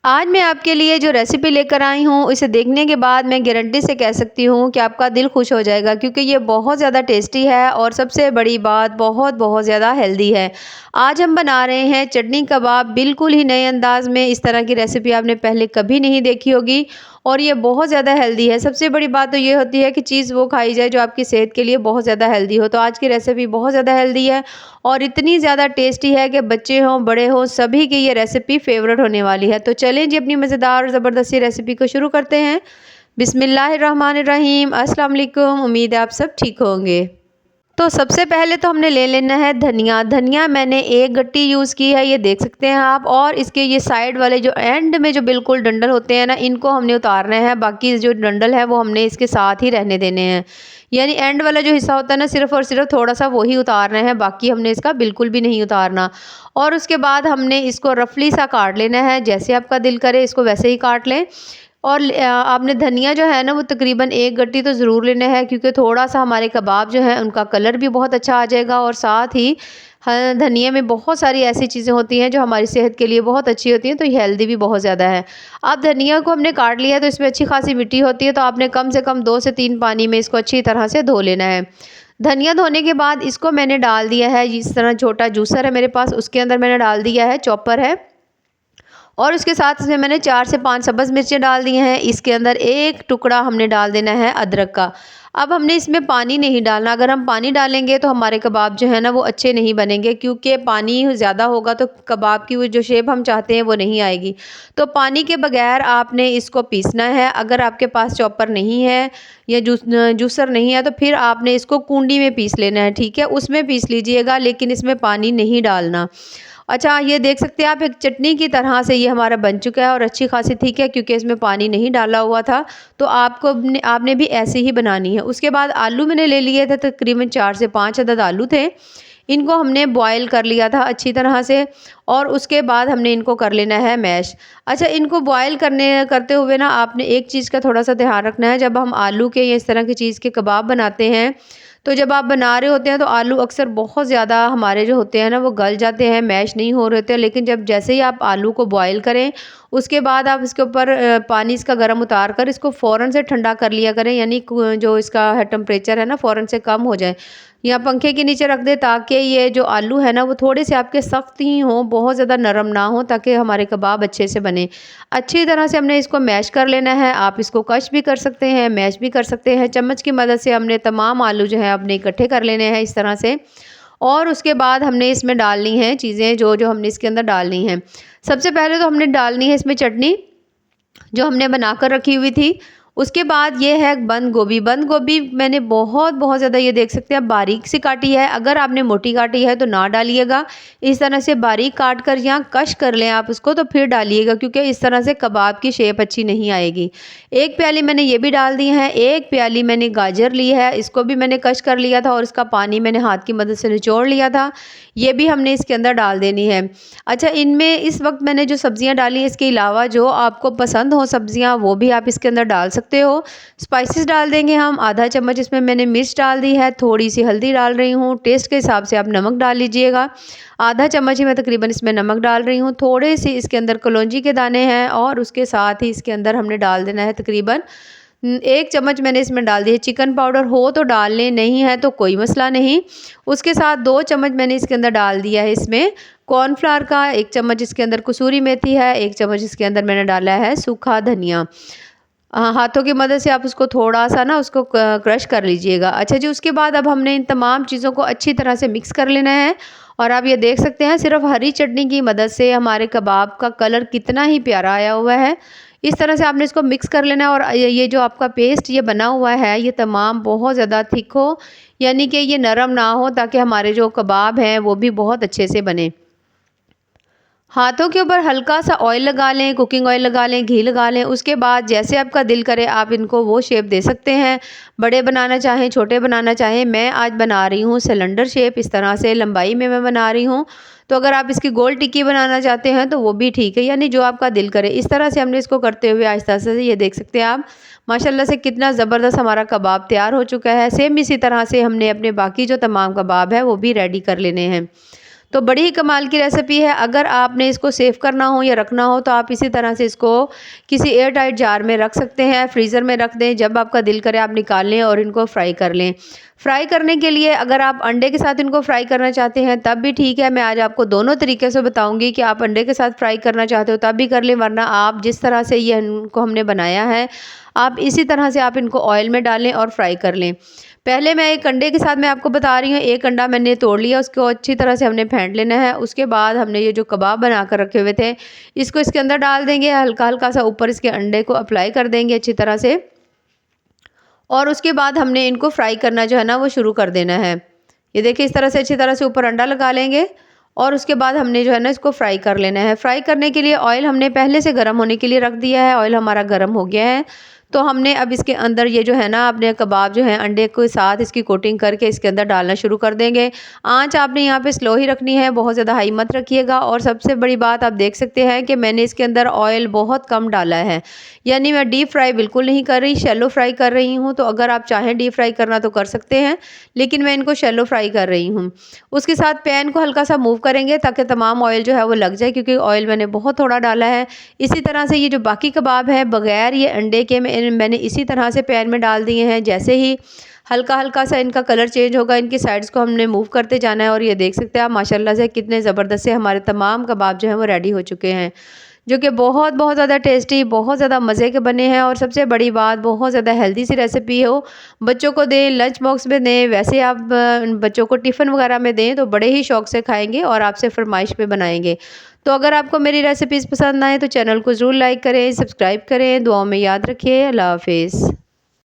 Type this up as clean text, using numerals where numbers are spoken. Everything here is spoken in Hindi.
आज मैं आपके लिए जो रेसिपी लेकर आई हूँ, इसे देखने के बाद मैं गारंटी से कह सकती हूँ कि आपका दिल खुश हो जाएगा क्योंकि ये बहुत ज़्यादा टेस्टी है और सबसे बड़ी बात बहुत बहुत ज़्यादा हेल्दी है। आज हम बना रहे हैं चटनी कबाब बिल्कुल ही नए अंदाज में। इस तरह की रेसिपी आपने पहले कभी नहीं देखी होगी और ये बहुत ज़्यादा हेल्दी है। सबसे बड़ी बात तो ये होती है कि चीज़ वो खाई जाए जो आपकी सेहत के लिए बहुत ज़्यादा हेल्दी हो। तो आज की रेसिपी बहुत ज़्यादा हेल्दी है और इतनी ज़्यादा टेस्टी है कि बच्चे हों, बड़े हों, सभी की ये रेसिपी फ़ेवरेट होने वाली है। तो चलें जी अपनी मज़ेदार और ज़बरदस्ती रेसिपी को शुरू करते हैं। बिस्मिल्लाहिर्रहमानिर्रहीम, अस्सलाम वालेकुम। उम्मीद है आप सब ठीक होंगे। तो सबसे पहले तो हमने ले लेना है धनिया। धनिया मैंने एक गट्टी यूज़ की है, ये देख सकते हैं आप। और इसके ये साइड वाले जो एंड में जो बिल्कुल डंडल होते हैं ना, इनको हमने उतारना है। बाकी जो डंडल है वो हमने इसके साथ ही रहने देने हैं। यानी एंड वाला जो हिस्सा होता है ना, सिर्फ़ और सिर्फ थोड़ा सा वही उतारना है, बाकी हमने इसका बिल्कुल भी नहीं उतारना। और उसके बाद हमने इसको रफली सा काट लेना है। जैसे आपका दिल करे इसको वैसे ही काट लें। और आपने धनिया जो है ना वो तकरीबन एक गट्टी तो ज़रूर लेना है क्योंकि थोड़ा-सा हमारे कबाब जो है उनका कलर भी बहुत अच्छा आ जाएगा और साथ ही धनिये में बहुत सारी ऐसी चीज़ें होती हैं जो हमारी सेहत के लिए बहुत अच्छी होती हैं, तो ये हेल्दी भी बहुत ज़्यादा है। अब धनिया को हमने काट लिया है तो इसमें अच्छी खासी मिट्टी होती है, तो आपने कम से कम 2 से 3 पानी में इसको अच्छी तरह से धो लेना है। धनिया धोने के बाद इसको मैंने डाल दिया है, इस तरह छोटा जूसर है मेरे पास, उसके अंदर मैंने डाल दिया है, चॉपर है। और उसके साथ इसमें मैंने 4 से 5 सब्ज़ मिर्चें डाल दी हैं। इसके अंदर एक टुकड़ा हमने डाल देना है अदरक का। अब हमने इसमें पानी नहीं डालना। अगर हम पानी डालेंगे तो हमारे कबाब जो है ना वो अच्छे नहीं बनेंगे क्योंकि पानी ज़्यादा होगा तो कबाब की वो जो शेप हम चाहते हैं वो नहीं आएगी। तो पानी के बगैर आपने इसको पीसना है। अगर आपके पास चॉपर नहीं है या जूसर नहीं है तो फिर आपने इसको कूंडी में पीस लेना है, ठीक है? उसमें पीस लीजिएगा लेकिन इसमें पानी नहीं डालना। अच्छा, ये देख सकते हैं आप, एक चटनी की तरह से ये हमारा बन चुका है और अच्छी खासी ठीक है क्योंकि इसमें पानी नहीं डाला हुआ था। तो आपने भी ऐसे ही बनानी है। उसके बाद आलू मैंने ले लिए थे, तकरीबन 4 से 5 अदद आलू थे। इनको हमने बॉयल कर लिया था अच्छी तरह से और उसके बाद हमने इनको कर लेना है मैश। अच्छा, इनको बॉयल करते हुए ना आपने एक चीज़ का थोड़ा-सा ध्यान रखना है। जब हम आलू के या इस तरह की चीज़ के कबाब बनाते हैं, तो जब आप बना रहे होते हैं तो आलू अक्सर बहुत ज़्यादा हमारे जो होते हैं ना वो गल जाते हैं, मैश नहीं हो रहे होते हैं। लेकिन जब जैसे ही आप आलू को बॉयल करें, उसके बाद आप इसके ऊपर पानी इसका गर्म उतार कर इसको फ़ौरन से ठंडा कर लिया करें, यानी जो इसका है टेम्परेचर है ना फ़ौरन से कम हो जाए, या पंखे के नीचे रख दें ताकि ये जो आलू है ना वो थोड़े से आपके सख्त ही हों, बहुत ज़्यादा नरम ना हो, ताकि हमारे कबाब अच्छे से बने। अच्छी तरह से हमने इसको मैश कर लेना है। आप इसको कश भी कर सकते हैं, मैश भी कर सकते हैं। चम्मच की मदद से हमने तमाम आलू जो है अपने इकट्ठे कर लेने हैं इस तरह से। और उसके बाद हमने इसमें डालनी है चीज़ें जो हमने इसके अंदर डालनी हैं। सबसे पहले तो हमने डालनी है इसमें चटनी जो हमने बनाकर रखी हुई थी। उसके बाद ये है बंद गोभी। बंद गोभी मैंने बहुत ज़्यादा, ये देख सकते हैं आप, बारीक सी काटी है। अगर आपने मोटी काटी है तो ना डालिएगा। इस तरह से बारीक काट कर या कश कर लें आप उसको तो फिर डालिएगा क्योंकि इस तरह से कबाब की शेप अच्छी नहीं आएगी। एक प्याली मैंने ये भी डाल दी है। एक प्याली मैंने गाजर ली है, इसको भी मैंने कश कर लिया था और इसका पानी मैंने हाथ की मदद से निचोड़ लिया था। ये भी हमने इसके अंदर डाल देनी है। अच्छा, इनमें इस वक्त मैंने जो सब्जियां डाली हैं, इसके अलावा जो आपको पसंद हो सब्जियां वो भी आप इसके अंदर डाल सकते हो। स्पाइसेस डाल देंगे हम। आधा चम्मच इसमें मैंने मिर्च डाल दी है, थोड़ी सी हल्दी डाल रही हूँ, टेस्ट के हिसाब से आप नमक डाल लीजिएगा। आधा चम्मच ही मैं तकरीबन इसमें नमक डाल रही हूँ। थोड़े से इसके अंदर कलौंजी के दाने हैं और उसके साथ ही इसके अंदर हमने डाल देना है तकरीबन 1 चम्मच मैंने इसमें डाल दिया चिकन पाउडर। हो तो डाल लें, नहीं है तो कोई मसला नहीं। उसके साथ 2 चम्मच मैंने इसके अंदर डाल दिया है इसमें कॉर्नफ्लावर का। 1 चम्मच इसके अंदर कसूरी मेथी है। 1 चम्मच इसके अंदर मैंने डाला है सूखा धनिया। हाथों की मदद से आप उसको थोड़ा-सा ना उसको क्रश कर लीजिएगा। अच्छा जी, उसके बाद अब हमने इन तमाम चीज़ों को अच्छी तरह से मिक्स कर लेना है। और आप ये देख सकते हैं सिर्फ़ हरी चटनी की मदद से हमारे कबाब का कलर कितना ही प्यारा आया हुआ है। इस तरह से आपने इसको मिक्स कर लेना है और ये जो आपका पेस्ट ये बना हुआ है ये तमाम बहुत ज़्यादा थिक हो, यानी कि ये नरम ना हो, ताकि हमारे जो कबाब हैं वो भी बहुत अच्छे से बने। हाथों के ऊपर हल्का सा ऑयल लगा लें, कुकिंग ऑयल लगा लें, घी लगा लें। उसके बाद जैसे आपका दिल करे आप इनको वो शेप दे सकते हैं। बड़े बनाना चाहें, छोटे बनाना चाहें। मैं आज बना रही हूँ सिलेंडर शेप, इस तरह से लंबाई में मैं बना रही हूँ। तो अगर आप इसकी गोल टिक्की बनाना चाहते हैं तो वो भी ठीक है, यानी जो आपका दिल करे। इस तरह से हमने इसको करते हुए आहिस्ता से, ये देख सकते हैं आप, माशाल्लाह से कितना ज़बरदस्त हमारा कबाब तैयार हो चुका है। सेम इसी तरह से हमने अपने बाकी जो तमाम कबाब है वो भी रेडी कर लेने हैं। तो बड़ी ही कमाल की रेसिपी है। अगर आपने इसको सेव करना हो या रखना हो तो आप इसी तरह से इसको किसी एयर टाइट जार में रख सकते हैं, फ्रीज़र में रख दें। जब आपका दिल करे आप निकाल लें और इनको फ्राई कर लें। फ्राई करने के लिए अगर आप अंडे के साथ इनको फ्राई करना चाहते हैं तब भी ठीक है। मैं आज आपको दोनों तरीके से बताऊंगी कि आप अंडे के साथ फ्राई करना चाहते हो तब भी कर लें, वरना आप जिस तरह से ये इनको हमने बनाया है आप इसी तरह से आप इनको ऑयल में डालें और फ्राई कर लें। पहले मैं एक अंडे के साथ मैं आपको बता रही हूँ। एक अंडा मैंने तोड़ लिया, उसको अच्छी तरह से हमने फेंट लेना है। उसके बाद हमने ये जो कबाब बना कर रखे हुए थे इसको इसके अंदर डाल देंगे, हल्का हल्का सा ऊपर इसके अंडे को अप्लाई कर देंगे अच्छी तरह से। और उसके बाद हमने इनको फ्राई करना जो है ना वो शुरू कर देना है। ये देखिए इस तरह से अच्छी तरह से ऊपर अंडा लगा लेंगे और उसके बाद हमने जो है ना इसको फ्राई कर लेना है। फ्राई करने के लिए ऑयल हमने पहले से गर्म होने के लिए रख दिया है। ऑयल हमारा गर्म हो गया है तो हमने अब इसके अंदर ये जो है ना अपने कबाब जो है अंडे के साथ इसकी कोटिंग करके इसके अंदर डालना शुरू कर देंगे। आंच आपने यहाँ पे स्लो ही रखनी है, बहुत ज़्यादा हाई मत रखिएगा। और सबसे बड़ी बात आप देख सकते हैं कि मैंने इसके अंदर ऑयल बहुत कम डाला है, यानी मैं डीप फ्राई बिल्कुल नहीं कर रही, शैलो फ्राई कर रही हूँ। तो अगर आप चाहें डीप फ्राई करना तो कर सकते हैं, लेकिन मैं इनको शैलो फ्राई कर रही हूँ। उसके साथ पैन को हल्का सा मूव करेंगे ताकि तमाम ऑयल जो है वो लग जाए, क्योंकि ऑयल मैंने बहुत थोड़ा डाला है। इसी तरह से ये जो बाकी कबाब है बगैर ये अंडे के मैंने इसी तरह से पैन में डाल दिए हैं। जैसे ही हल्का हल्का सा इनका कलर चेंज होगा इनकी साइड्स को हमने मूव करते जाना है। और ये देख सकते हैं आप माशाल्लाह से कितने ज़बरदस्त से हमारे तमाम कबाब जो हैं वो रेडी हो चुके हैं, जो कि बहुत बहुत ज़्यादा टेस्टी, बहुत ज़्यादा मज़े के बने हैं। और सबसे बड़ी बात बहुत ज़्यादा हेल्दी सी रेसिपी हो, बच्चों को दें, लंच बॉक्स में दें, वैसे आप बच्चों को टिफ़िन वगैरह में दें तो बड़े ही शौक़ से खाएंगे और आपसे फरमाइश पे बनाएंगे। तो अगर आपको मेरी रेसिपीज़ पसंद आए तो चैनल को ज़रूर लाइक करें, सब्सक्राइब करें। दुआओं में याद रखिए। अल्लाह हाफिज़।